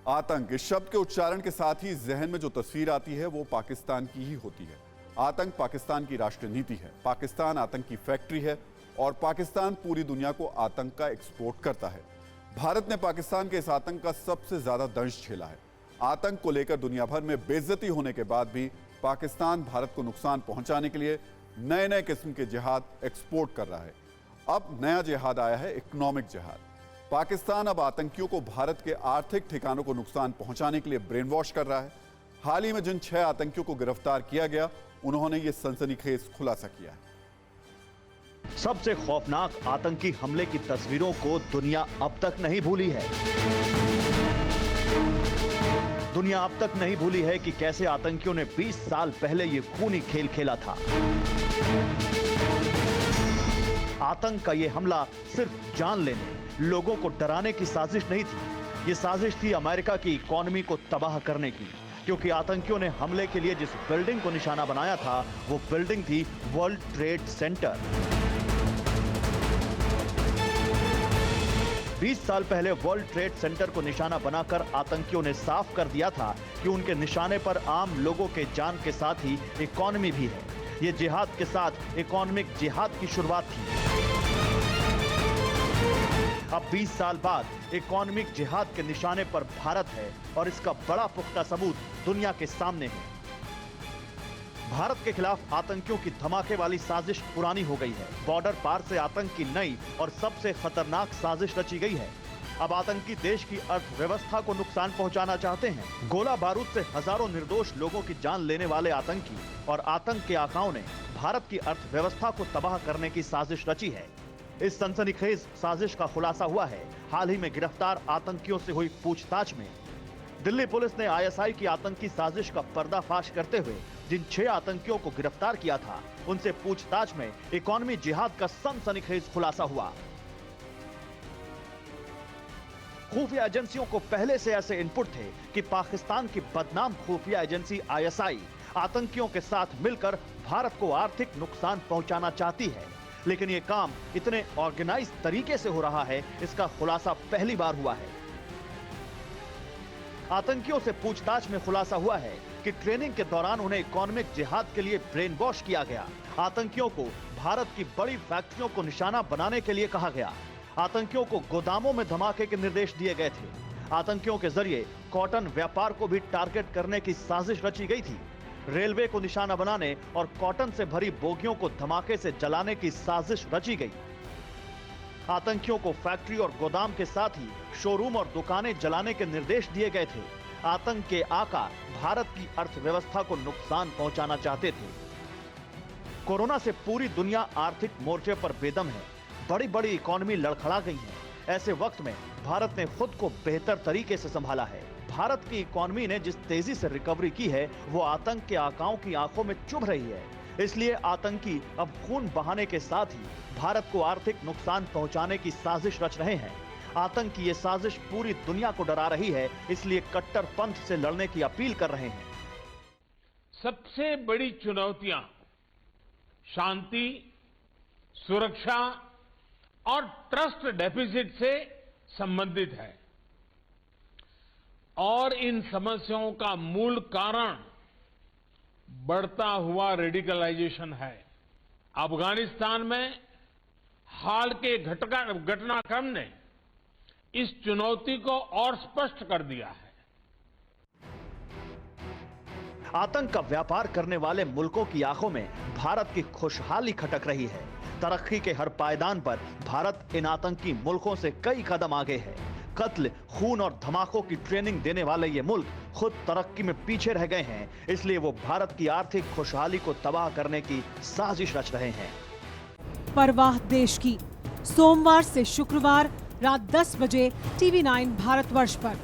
आतंक इस शब्द के उच्चारण के साथ ही जहन में जो तस्वीर आती है वो पाकिस्तान की ही होती है। आतंक पाकिस्तान की राष्ट्रीय नीति है। पाकिस्तान आतंक की फैक्ट्री है और पाकिस्तान पूरी दुनिया को आतंक का एक्सपोर्ट करता है। भारत ने पाकिस्तान के इस आतंक का सबसे ज्यादा दंश झेला है। आतंक को लेकर दुनिया भर में बेइज्जती होने के बाद भी पाकिस्तान भारत को नुकसान पहुंचाने के लिए नए नए किस्म के जिहाद एक्सपोर्ट कर रहा है। अब नया जिहाद आया है, इकोनॉमिक जिहाद। पाकिस्तान अब आतंकियों को भारत के आर्थिक ठिकानों को नुकसान पहुंचाने के लिए ब्रेन वॉश कर रहा है। हाल ही में जिन 6 आतंकियों को गिरफ्तार किया गया, उन्होंने ये सनसनीखेज खुलासा किया है। सबसे खौफनाक आतंकी हमले की तस्वीरों को दुनिया अब तक नहीं भूली है। दुनिया अब तक नहीं भूली है कि कैसे आतंकियों ने 20 साल पहले ये खूनी खेल खेला था। आतंक का ये हमला सिर्फ जान लेने, लोगों को डराने की साजिश नहीं थी। ये साजिश थी अमेरिका की इकोनॉमी को तबाह करने की, क्योंकि आतंकियों ने हमले के लिए जिस बिल्डिंग को निशाना बनाया था वो बिल्डिंग थी वर्ल्ड ट्रेड सेंटर। 20 साल पहले वर्ल्ड ट्रेड सेंटर को निशाना बनाकर आतंकियों ने साफ कर दिया था कि उनके निशाने पर आम लोगों के जान के साथ ही इकोनॉमी भी है। ये जिहाद के साथ इकोनॉमिक जिहाद की शुरुआत थी। अब 20 साल बाद इकोनॉमिक जिहाद के निशाने पर भारत है और इसका बड़ा पुख्ता सबूत दुनिया के सामने है। भारत के खिलाफ आतंकियों की धमाके वाली साजिश पुरानी हो गई है। बॉर्डर पार से आतंक की नई और सबसे खतरनाक साजिश रची गई है। अब आतंकी देश की अर्थव्यवस्था को नुकसान पहुंचाना चाहते हैं। गोला बारूद से हजारों निर्दोष लोगों की जान लेने वाले आतंकी और आतंक के आकाओं ने भारत की अर्थव्यवस्था को तबाह करने की साजिश रची है। इस सनसनीखेज साजिश का खुलासा हुआ है हाल ही में गिरफ्तार आतंकियों से हुई पूछताछ में। दिल्ली पुलिस ने आईएसआई की आतंकी साजिश का पर्दाफाश करते हुए जिन 6 आतंकियों को गिरफ्तार किया था, उनसे पूछताछ में इकोनॉमी जिहाद का सनसनीखेज खुलासा हुआ। खुफिया एजेंसियों को पहले से ऐसे इनपुट थे कि पाकिस्तान की बदनाम खुफिया एजेंसी आईएसआई आतंकियों के साथ मिलकर भारत को आर्थिक नुकसान पहुंचाना चाहती है, लेकिन यह काम इतने ऑर्गेनाइज तरीके से हो रहा है, इसका खुलासा पहली बार हुआ है। आतंकियों से पूछताछ में खुलासा हुआ है कि ट्रेनिंग के दौरान उन्हें इकोनॉमिक जिहाद के लिए ब्रेन वॉश किया गया। आतंकियों को भारत की बड़ी फैक्ट्रियों को निशाना बनाने के लिए कहा गया। आतंकियों को गोदामों में धमाके के निर्देश दिए गए थे। आतंकियों के जरिए कॉटन व्यापार को भी टारगेट करने की साजिश रची गई थी। रेलवे को निशाना बनाने और कॉटन से भरी बोगियों को धमाके से जलाने की साजिश रची गई। आतंकियों को फैक्ट्री और गोदाम के साथ ही शोरूम और दुकानें जलाने के निर्देश दिए गए थे। आतंक के आका भारत की अर्थव्यवस्था को नुकसान पहुंचाना चाहते थे। कोरोना से पूरी दुनिया आर्थिक मोर्चे पर बेदम है। बड़ी बड़ी इकोनॉमी लड़खड़ा गई है। ऐसे वक्त में भारत ने खुद को बेहतर तरीके से संभाला है। भारत की इकोनॉमी ने जिस तेजी से रिकवरी की है वो आतंक के आकाओं की आंखों में चुभ रही है। इसलिए आतंकी अब खून बहाने के साथ ही भारत को आर्थिक नुकसान पहुंचाने की साजिश रच रहे हैं। आतंक की ये साजिश पूरी दुनिया को डरा रही है, इसलिए कट्टरपंथ से लड़ने की अपील कर रहे हैं। सबसे बड़ी चुनौतियां शांति, सुरक्षा और ट्रस्ट डेफिसिट से संबंधित है और इन समस्याओं का मूल कारण बढ़ता हुआ रेडिकलाइजेशन है। अफगानिस्तान में हाल के घटनाक्रम ने इस चुनौती को और स्पष्ट कर दिया है। आतंक का व्यापार करने वाले मुल्कों की आंखों में भारत की खुशहाली खटक रही है। तरक्की के हर पायदान पर भारत इन आतंकी मुल्कों से कई कदम आगे है। कत्ल, खून और धमाकों की ट्रेनिंग देने वाले ये मुल्क खुद तरक्की में पीछे रह गए हैं, इसलिए वो भारत की आर्थिक खुशहाली को तबाह करने की साजिश रच रहे हैं। परवाह देश की, सोमवार से शुक्रवार रात 10 बजे TV9 भारतवर्ष पर।